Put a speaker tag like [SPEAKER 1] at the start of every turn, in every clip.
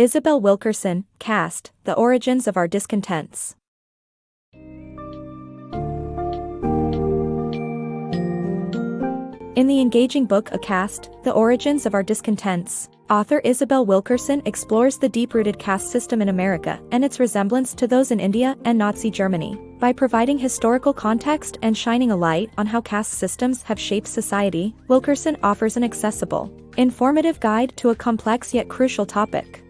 [SPEAKER 1] Isabel Wilkerson, Caste, The Origins of Our Discontents. In the engaging book A Caste, The Origins of Our Discontents, author Isabel Wilkerson explores the deep-rooted caste system in America and its resemblance to those in India and Nazi Germany. By providing historical context and shining a light on how caste systems have shaped society, Wilkerson offers an accessible, informative guide to a complex yet crucial topic.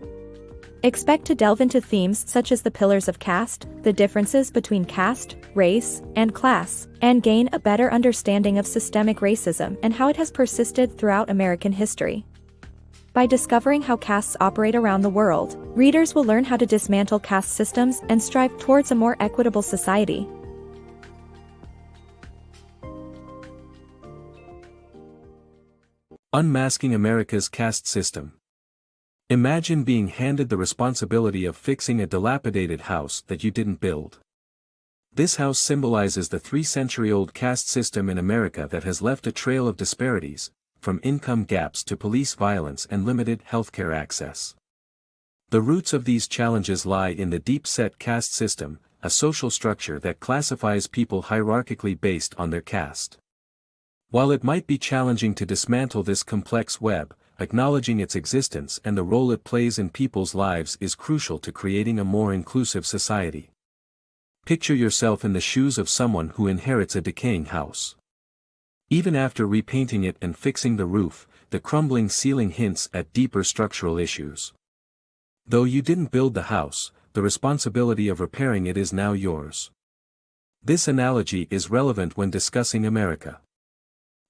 [SPEAKER 1] Expect to delve into themes such as the pillars of caste, the differences between caste, race, and class, and gain a better understanding of systemic racism and how it has persisted throughout American history. By discovering how castes operate around the world, readers will learn how to dismantle caste systems and strive towards a more equitable society.
[SPEAKER 2] Unmasking America's Caste System. Imagine being handed the responsibility of fixing a dilapidated house that you didn't build. This house symbolizes the 3-century-old caste system in America that has left a trail of disparities, from income gaps to police violence and limited healthcare access. The roots of these challenges lie in the deep-set caste system, a social structure that classifies people hierarchically based on their caste. While it might be challenging to dismantle this complex web, acknowledging its existence and the role it plays in people's lives is crucial to creating a more inclusive society. Picture yourself in the shoes of someone who inherits a decaying house. Even after repainting it and fixing the roof, the crumbling ceiling hints at deeper structural issues. Though you didn't build the house, the responsibility of repairing it is now yours. This analogy is relevant when discussing America.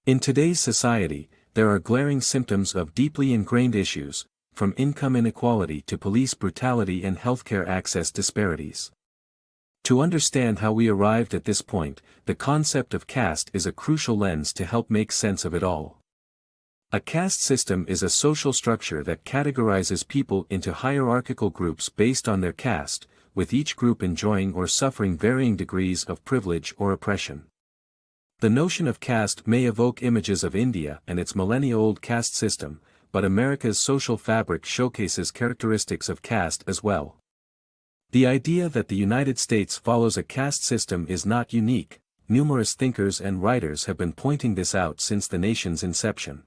[SPEAKER 2] In today's society, there are glaring symptoms of deeply ingrained issues, from income inequality to police brutality and healthcare access disparities. To understand how we arrived at this point, the concept of caste is a crucial lens to help make sense of it all. A caste system is a social structure that categorizes people into hierarchical groups based on their caste, with each group enjoying or suffering varying degrees of privilege or oppression. The notion of caste may evoke images of India and its millennia-old caste system, but America's social fabric showcases characteristics of caste as well. The idea that the United States follows a caste system is not unique. Numerous thinkers and writers have been pointing this out since the nation's inception.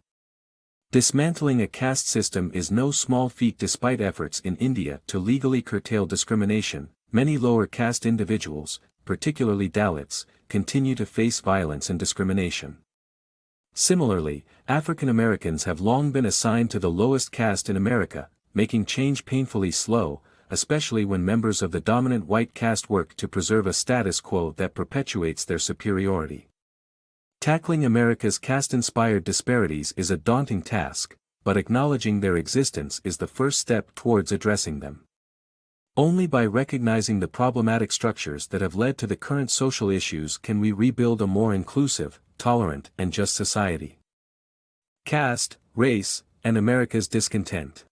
[SPEAKER 2] Dismantling a caste system is no small feat despite efforts in India to legally curtail discrimination. Many lower caste individuals, particularly Dalits, continue to face violence and discrimination. Similarly, African Americans have long been assigned to the lowest caste in America, making change painfully slow, especially when members of the dominant white caste work to preserve a status quo that perpetuates their superiority. Tackling America's caste-inspired disparities is a daunting task, but acknowledging their existence is the first step towards addressing them. Only by recognizing the problematic structures that have led to the current social issues can we rebuild a more inclusive, tolerant, and just society. Caste, race, and America's discontent.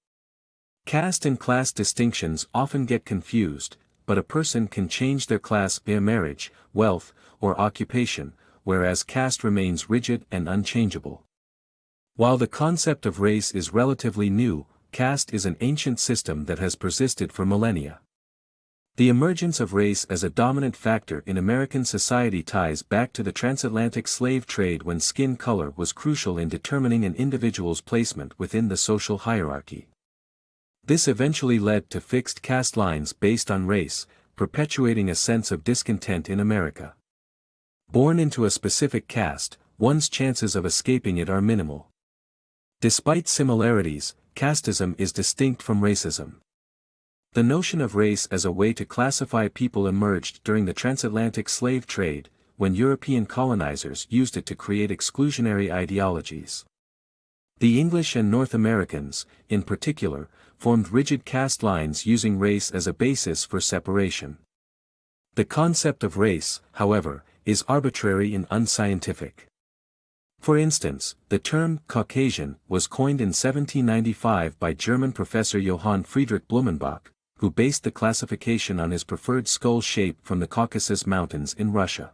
[SPEAKER 2] Caste and class distinctions often get confused, but a person can change their class via marriage, wealth, or occupation, whereas caste remains rigid and unchangeable. While the concept of race is relatively new, caste is an ancient system that has persisted for millennia. The emergence of race as a dominant factor in American society ties back to the transatlantic slave trade when skin color was crucial in determining an individual's placement within the social hierarchy. This eventually led to fixed caste lines based on race, perpetuating a sense of discontent in America. Born into a specific caste, one's chances of escaping it are minimal. Despite similarities, casteism is distinct from racism. The notion of race as a way to classify people emerged during the transatlantic slave trade, when European colonizers used it to create exclusionary ideologies. The English and North Americans, in particular, formed rigid caste lines using race as a basis for separation. The concept of race, however, is arbitrary and unscientific. For instance, the term Caucasian was coined in 1795 by German professor Johann Friedrich Blumenbach, who based the classification on his preferred skull shape from the Caucasus Mountains in Russia.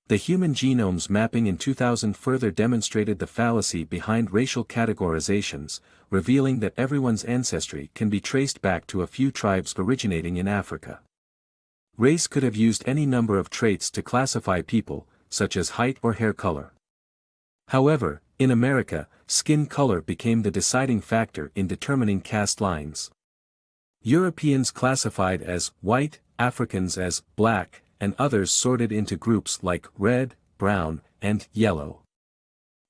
[SPEAKER 2] The Human Genomes Mapping in 2000 further demonstrated the fallacy behind racial categorizations, revealing that everyone's ancestry can be traced back to a few tribes originating in Africa. Race could have used any number of traits to classify people, such as height or hair color. However, in America, skin color became the deciding factor in determining caste lines. Europeans classified as white, Africans as black, and others sorted into groups like red, brown, and yellow.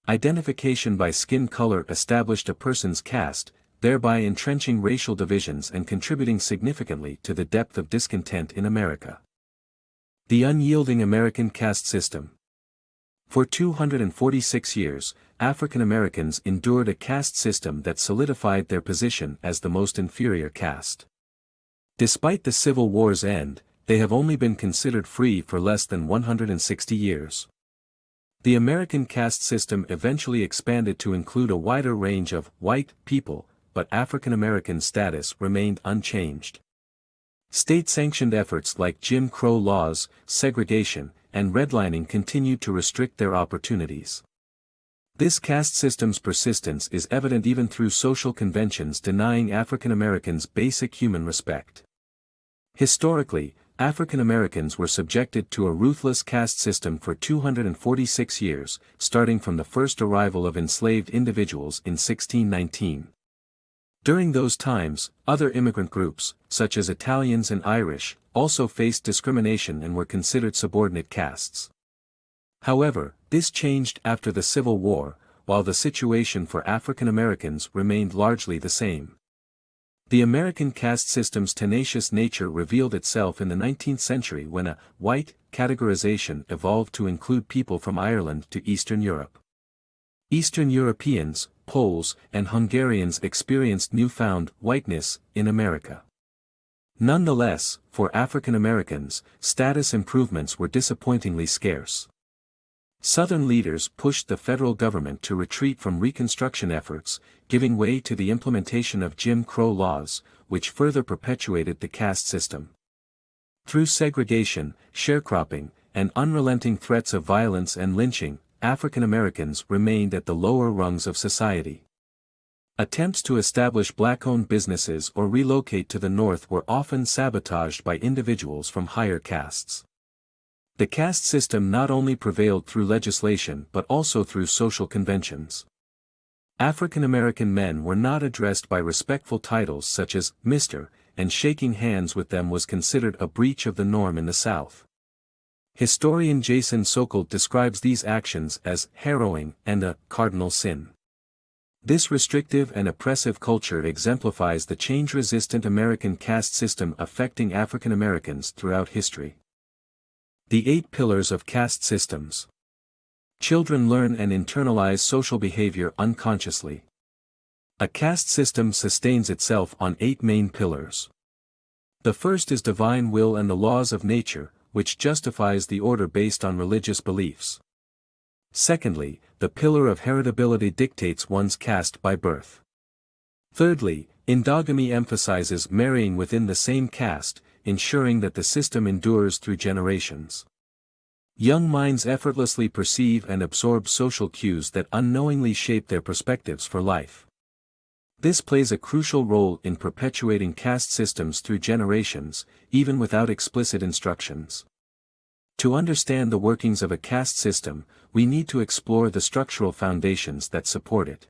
[SPEAKER 2] Identification by skin color established a person's caste, thereby entrenching racial divisions and contributing significantly to the depth of discontent in America. The unyielding American caste system. For 246 years, African Americans endured a caste system that solidified their position as the most inferior caste. Despite the Civil War's end, they have only been considered free for less than 160 years. The American caste system eventually expanded to include a wider range of white people, but African American status remained unchanged. State-sanctioned efforts like Jim Crow laws, segregation, and redlining continued to restrict their opportunities. This caste system's persistence is evident even through social conventions denying African Americans basic human respect. Historically, African Americans were subjected to a ruthless caste system for 246 years, starting from the first arrival of enslaved individuals in 1619. During those times, other immigrant groups, such as Italians and Irish, also faced discrimination and were considered subordinate castes. However, this changed after the Civil War, while the situation for African Americans remained largely the same. The American caste system's tenacious nature revealed itself in the 19th century when a white categorization evolved to include people from Ireland to Eastern Europe. Eastern Europeans, Poles, and Hungarians experienced newfound whiteness in America. Nonetheless, for African Americans, status improvements were disappointingly scarce. Southern leaders pushed the federal government to retreat from Reconstruction efforts, giving way to the implementation of Jim Crow laws, which further perpetuated the caste system. Through segregation, sharecropping, and unrelenting threats of violence and lynching, African Americans remained at the lower rungs of society. Attempts to establish black-owned businesses or relocate to the North were often sabotaged by individuals from higher castes. The caste system not only prevailed through legislation but also through social conventions. African American men were not addressed by respectful titles such as Mr., and shaking hands with them was considered a breach of the norm in the South. Historian Jason Sokol describes these actions as harrowing and a cardinal sin. This restrictive and oppressive culture exemplifies the change-resistant American caste system affecting African Americans throughout history. The 8 Pillars of Caste Systems. Children learn and internalize social behavior unconsciously. A caste system sustains itself on 8 main pillars. The first is divine will and the laws of nature, which justifies the order based on religious beliefs. Secondly, the pillar of heritability dictates one's caste by birth. Thirdly, endogamy emphasizes marrying within the same caste, ensuring that the system endures through generations. Young minds effortlessly perceive and absorb social cues that unknowingly shape their perspectives for life. This plays a crucial role in perpetuating caste systems through generations, even without explicit instructions. To understand the workings of a caste system, we need to explore the structural foundations that support it.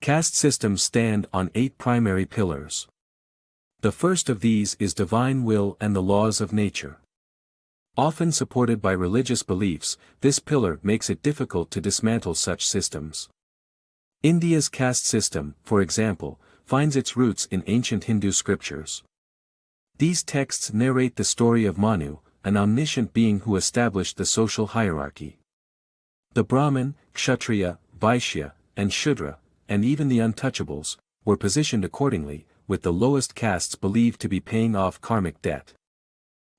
[SPEAKER 2] Caste systems stand on 8 primary pillars. The first of these is divine will and the laws of nature. Often supported by religious beliefs, this pillar makes it difficult to dismantle such systems. India's caste system, for example, finds its roots in ancient Hindu scriptures. These texts narrate the story of Manu, an omniscient being who established the social hierarchy. The Brahmin, Kshatriya, Vaishya, and Shudra, and even the untouchables, were positioned accordingly, with the lowest castes believed to be paying off karmic debt.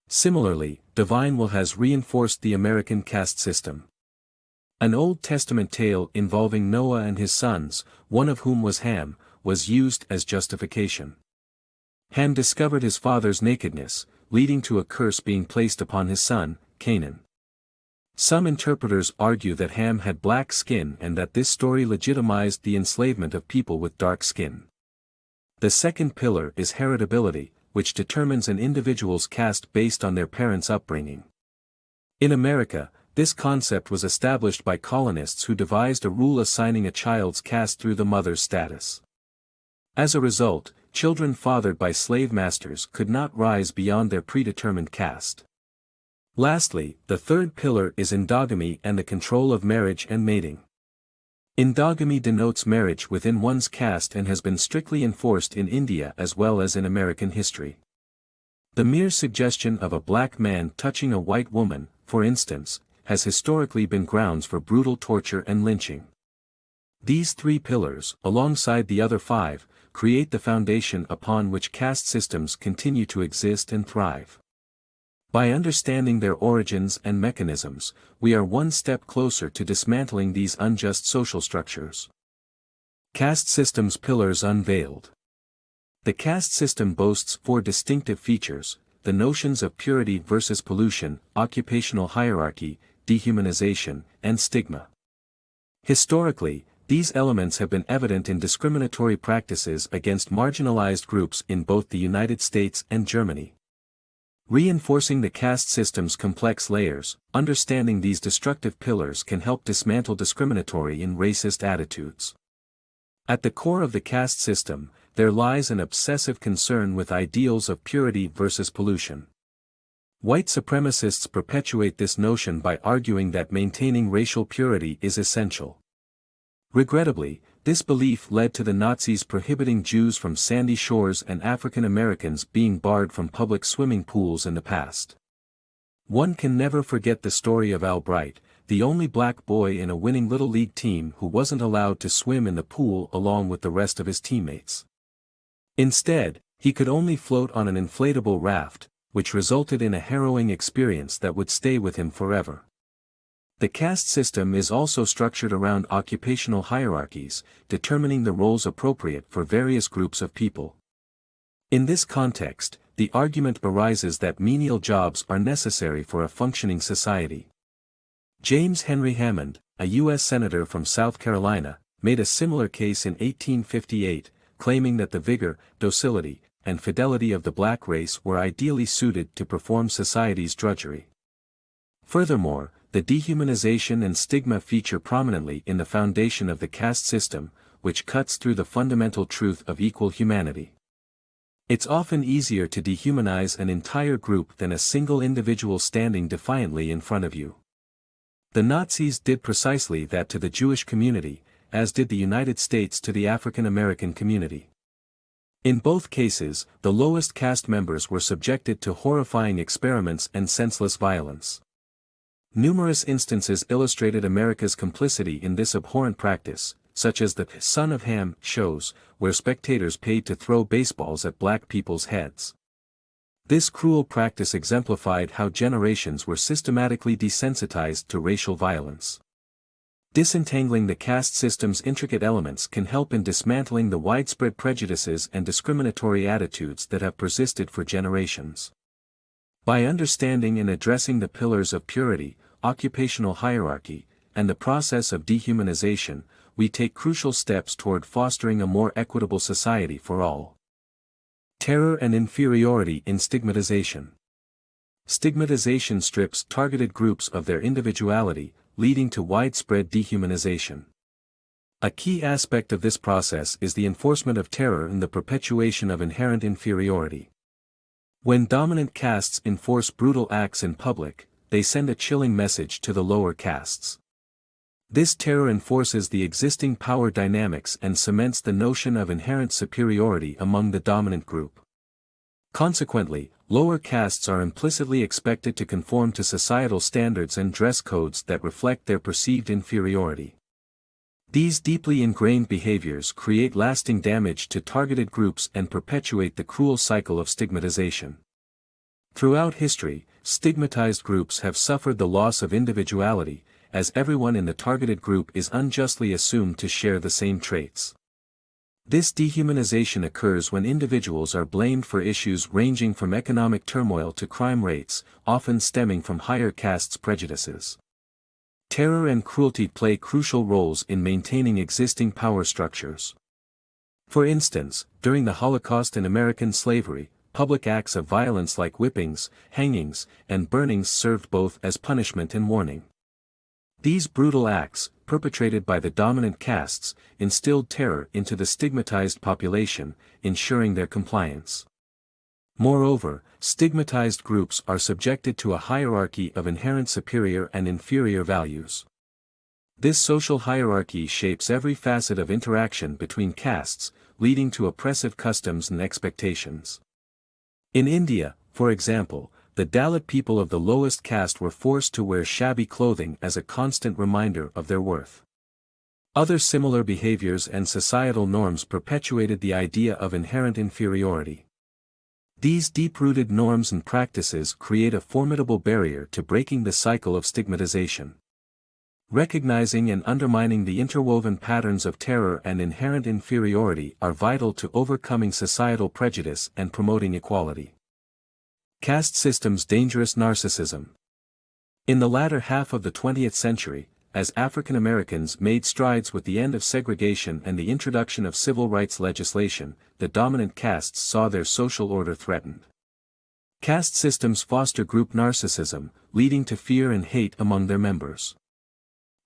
[SPEAKER 2] Similarly, divine will has reinforced the American caste system. An Old Testament tale involving Noah and his sons, one of whom was Ham, was used as justification. Ham discovered his father's nakedness, leading to a curse being placed upon his son, Canaan. Some interpreters argue that Ham had black skin and that this story legitimized the enslavement of people with dark skin. The second pillar is heritability, which determines an individual's caste based on their parents' upbringing. In America, this concept was established by colonists who devised a rule assigning a child's caste through the mother's status. As a result, children fathered by slave masters could not rise beyond their predetermined caste. Lastly, the third pillar is endogamy and the control of marriage and mating. Endogamy denotes marriage within one's caste and has been strictly enforced in India as well as in American history. The mere suggestion of a black man touching a white woman, for instance, has historically been grounds for brutal torture and lynching. These three pillars, alongside the other five, create the foundation upon which caste systems continue to exist and thrive. By understanding their origins and mechanisms, we are one step closer to dismantling these unjust social structures. Caste System's Pillars Unveiled. The caste system boasts four distinctive features: the notions of purity versus pollution, occupational hierarchy, dehumanization, and stigma. Historically, these elements have been evident in discriminatory practices against marginalized groups in both the United States and Germany. Reinforcing the caste system's complex layers, understanding these destructive pillars can help dismantle discriminatory and racist attitudes. At the core of the caste system, there lies an obsessive concern with ideals of purity versus pollution. White supremacists perpetuate this notion by arguing that maintaining racial purity is essential. Regrettably, this belief led to the Nazis prohibiting Jews from sandy shores and African Americans being barred from public swimming pools in the past. One can never forget the story of Al Bright, the only black boy in a winning Little League team who wasn't allowed to swim in the pool along with the rest of his teammates. Instead, he could only float on an inflatable raft, which resulted in a harrowing experience that would stay with him forever. The caste system is also structured around occupational hierarchies, determining the roles appropriate for various groups of people. In this context, the argument arises that menial jobs are necessary for a functioning society. James Henry Hammond, a U.S. Senator from South Carolina, made a similar case in 1858, claiming that the vigor, docility, and fidelity of the black race were ideally suited to perform society's drudgery. Furthermore, the dehumanization and stigma feature prominently in the foundation of the caste system, which cuts through the fundamental truth of equal humanity. It's often easier to dehumanize an entire group than a single individual standing defiantly in front of you. The Nazis did precisely that to the Jewish community, as did the United States to the African American community. In both cases, the lowest caste members were subjected to horrifying experiments and senseless violence. Numerous instances illustrated America's complicity in this abhorrent practice, such as the Son of Ham shows, where spectators paid to throw baseballs at black people's heads. This cruel practice exemplified how generations were systematically desensitized to racial violence. Disentangling the caste system's intricate elements can help in dismantling the widespread prejudices and discriminatory attitudes that have persisted for generations. By understanding and addressing the pillars of purity, occupational hierarchy, and the process of dehumanization, we take crucial steps toward fostering a more equitable society for all. Terror and inferiority in stigmatization. Stigmatization strips targeted groups of their individuality, leading to widespread dehumanization. A key aspect of this process is the enforcement of terror and the perpetuation of inherent inferiority. When dominant castes enforce brutal acts in public, they send a chilling message to the lower castes. This terror enforces the existing power dynamics and cements the notion of inherent superiority among the dominant group. Consequently, lower castes are implicitly expected to conform to societal standards and dress codes that reflect their perceived inferiority. These deeply ingrained behaviors create lasting damage to targeted groups and perpetuate the cruel cycle of stigmatization. Throughout history, stigmatized groups have suffered the loss of individuality, as everyone in the targeted group is unjustly assumed to share the same traits. This dehumanization occurs when individuals are blamed for issues ranging from economic turmoil to crime rates, often stemming from higher castes' prejudices. Terror and cruelty play crucial roles in maintaining existing power structures. For instance, during the Holocaust and American slavery, public acts of violence like whippings, hangings, and burnings served both as punishment and warning. These brutal acts, perpetrated by the dominant castes, instilled terror into the stigmatized population, ensuring their compliance. Moreover, stigmatized groups are subjected to a hierarchy of inherent superior and inferior values. This social hierarchy shapes every facet of interaction between castes, leading to oppressive customs and expectations. In India, for example, the Dalit people of the lowest caste were forced to wear shabby clothing as a constant reminder of their worth. Other similar behaviors and societal norms perpetuated the idea of inherent inferiority. These deep-rooted norms and practices create a formidable barrier to breaking the cycle of stigmatization. Recognizing and undermining the interwoven patterns of terror and inherent inferiority are vital to overcoming societal prejudice and promoting equality. Caste systems' dangerous narcissism. In the latter half of the 20th century, as African Americans made strides with the end of segregation and the introduction of civil rights legislation, the dominant castes saw their social order threatened. Caste systems foster group narcissism, leading to fear and hate among their members.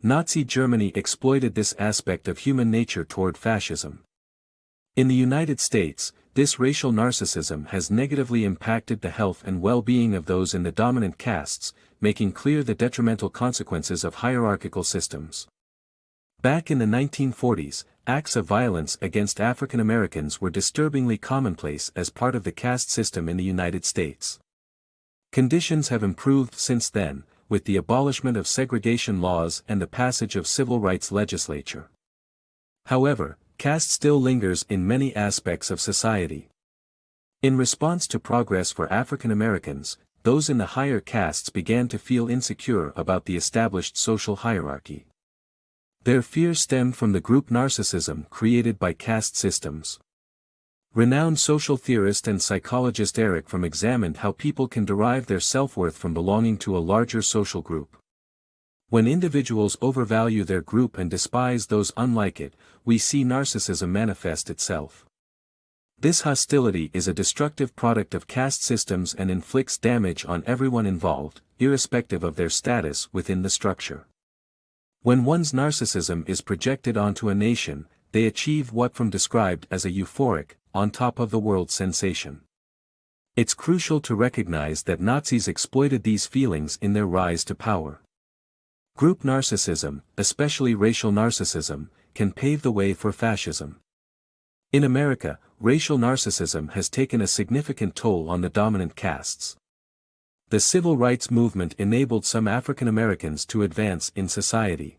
[SPEAKER 2] Nazi Germany exploited this aspect of human nature toward fascism. In the United States, this racial narcissism has negatively impacted the health and well-being of those in the dominant castes, making clear the detrimental consequences of hierarchical systems. Back in the 1940s, acts of violence against African Americans were disturbingly commonplace as part of the caste system in the United States. Conditions have improved since then, with the abolishment of segregation laws and the passage of civil rights legislation. However, caste still lingers in many aspects of society. In response to progress for African Americans, those in the higher castes began to feel insecure about the established social hierarchy. Their fear stemmed from the group narcissism created by caste systems. Renowned social theorist and psychologist Eric Fromm examined how people can derive their self-worth from belonging to a larger social group. When individuals overvalue their group and despise those unlike it, we see narcissism manifest itself. This hostility is a destructive product of caste systems and inflicts damage on everyone involved, irrespective of their status within the structure. When one's narcissism is projected onto a nation, they achieve what Fromm described as a euphoric, on-top-of-the-world sensation. It's crucial to recognize that Nazis exploited these feelings in their rise to power. Group narcissism, especially racial narcissism, can pave the way for fascism. In America, racial narcissism has taken a significant toll on the dominant castes. The civil rights movement enabled some African Americans to advance in society.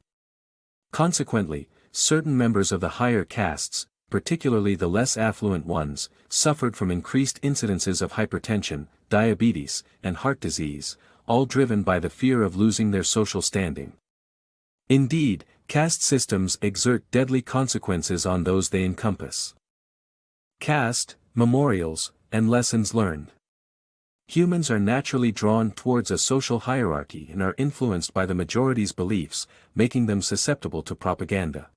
[SPEAKER 2] Consequently, certain members of the higher castes, particularly the less affluent ones, suffered from increased incidences of hypertension, diabetes, and heart disease, all driven by the fear of losing their social standing. Indeed, caste systems exert deadly consequences on those they encompass. Caste, memorials, and lessons learned. Humans are naturally drawn towards a social hierarchy and are influenced by the majority's beliefs, making them susceptible to propaganda.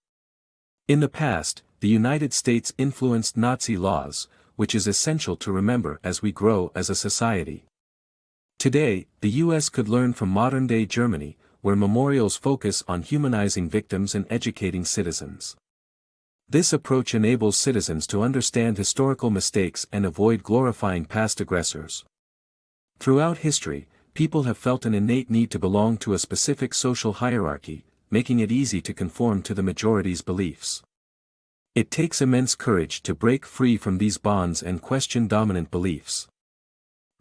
[SPEAKER 2] In the past, the United States influenced Nazi laws, which is essential to remember as we grow as a society. Today, the U.S. could learn from modern-day Germany, where memorials focus on humanizing victims and educating citizens. This approach enables citizens to understand historical mistakes and avoid glorifying past aggressors. Throughout history, people have felt an innate need to belong to a specific social hierarchy, making it easy to conform to the majority's beliefs. It takes immense courage to break free from these bonds and question dominant beliefs.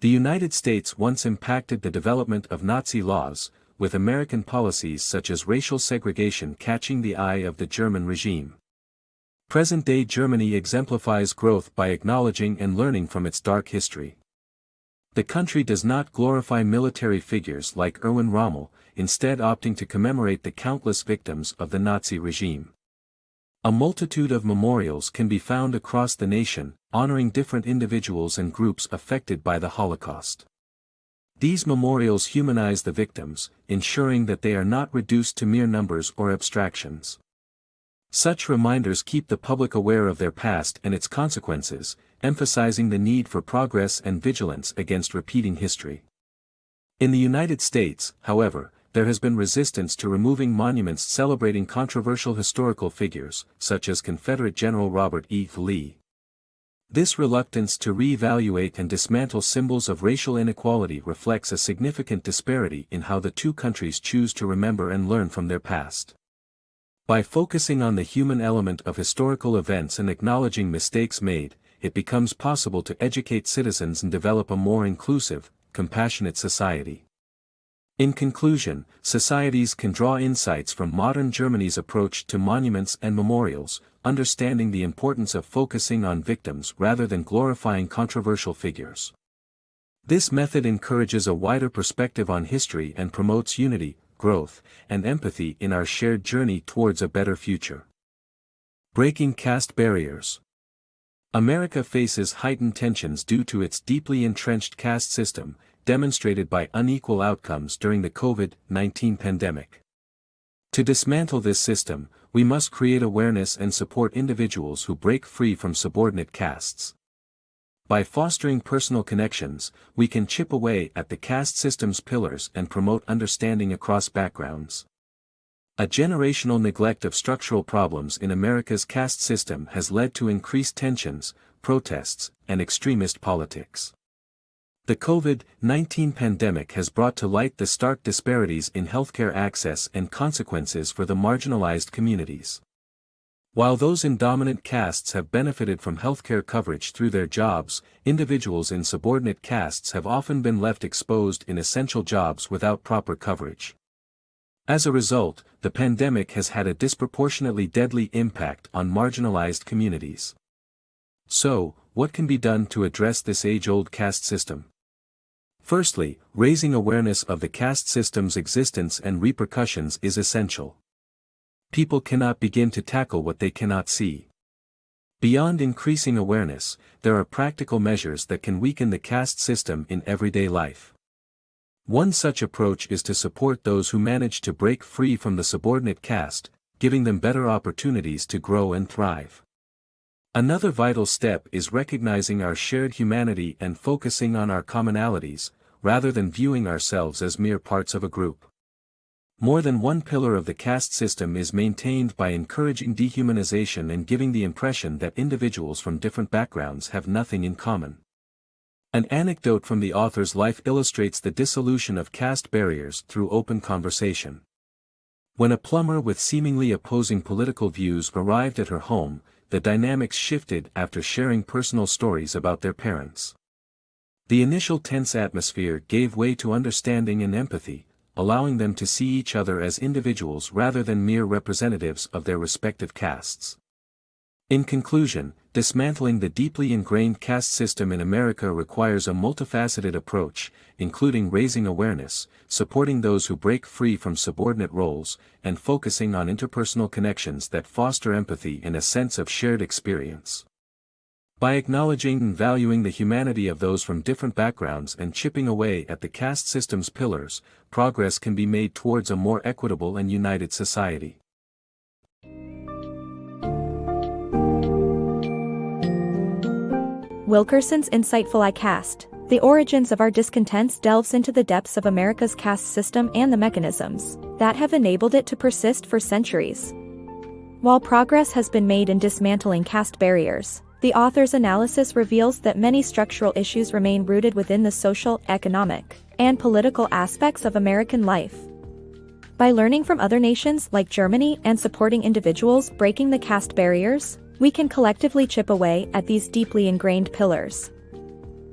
[SPEAKER 2] The United States once impacted the development of Nazi laws, with American policies such as racial segregation catching the eye of the German regime. Present-day Germany exemplifies growth by acknowledging and learning from its dark history. The country does not glorify military figures like Erwin Rommel, instead opting to commemorate the countless victims of the Nazi regime. A multitude of memorials can be found across the nation, honoring different individuals and groups affected by the Holocaust. These memorials humanize the victims, ensuring that they are not reduced to mere numbers or abstractions. Such reminders keep the public aware of their past and its consequences, emphasizing the need for progress and vigilance against repeating history. In the United States, however, there has been resistance to removing monuments celebrating controversial historical figures, such as Confederate General Robert E. Lee. This reluctance to re-evaluate and dismantle symbols of racial inequality reflects a significant disparity in how the two countries choose to remember and learn from their past. By focusing on the human element of historical events and acknowledging mistakes made, it becomes possible to educate citizens and develop a more inclusive, compassionate society. In conclusion, societies can draw insights from modern Germany's approach to monuments and memorials, understanding the importance of focusing on victims rather than glorifying controversial figures. This method encourages a wider perspective on history and promotes unity, growth, and empathy in our shared journey towards a better future. Breaking caste barriers. America faces heightened tensions due to its deeply entrenched caste system, demonstrated by unequal outcomes during the COVID-19 pandemic. To dismantle this system, we must create awareness and support individuals who break free from subordinate castes. By fostering personal connections, we can chip away at the caste system's pillars and promote understanding across backgrounds. A generational neglect of structural problems in America's caste system has led to increased tensions, protests, and extremist politics. The COVID-19 pandemic has brought to light the stark disparities in healthcare access and consequences for the marginalized communities. While those in dominant castes have benefited from healthcare coverage through their jobs, individuals in subordinate castes have often been left exposed in essential jobs without proper coverage. As a result, the pandemic has had a disproportionately deadly impact on marginalized communities. So, what can be done to address this age-old caste system? Firstly, raising awareness of the caste system's existence and repercussions is essential. People cannot begin to tackle what they cannot see. Beyond increasing awareness, there are practical measures that can weaken the caste system in everyday life. One such approach is to support those who manage to break free from the subordinate caste, giving them better opportunities to grow and thrive. Another vital step is recognizing our shared humanity and focusing on our commonalities, rather than viewing ourselves as mere parts of a group. More than one pillar of the caste system is maintained by encouraging dehumanization and giving the impression that individuals from different backgrounds have nothing in common. An anecdote from the author's life illustrates the dissolution of caste barriers through open conversation. When a plumber with seemingly opposing political views arrived at her home, the dynamics shifted after sharing personal stories about their parents. The initial tense atmosphere gave way to understanding and empathy, allowing them to see each other as individuals rather than mere representatives of their respective castes. In conclusion, dismantling the deeply ingrained caste system in America requires a multifaceted approach, including raising awareness, supporting those who break free from subordinate roles, and focusing on interpersonal connections that foster empathy and a sense of shared experience. By acknowledging and valuing the humanity of those from different backgrounds and chipping away at the caste system's pillars, progress can be made towards a more equitable and united society.
[SPEAKER 1] Wilkerson's insightful Caste, The Origins of Our Discontents delves into the depths of America's caste system and the mechanisms that have enabled it to persist for centuries. While progress has been made in dismantling caste barriers, the author's analysis reveals that many structural issues remain rooted within the social, economic, and political aspects of American life. By learning from other nations like Germany and supporting individuals breaking the caste barriers, we can collectively chip away at these deeply ingrained pillars.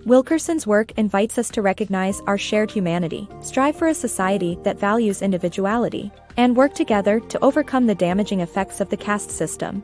[SPEAKER 1] Wilkerson's work invites us to recognize our shared humanity, strive for a society that values individuality, and work together to overcome the damaging effects of the caste system.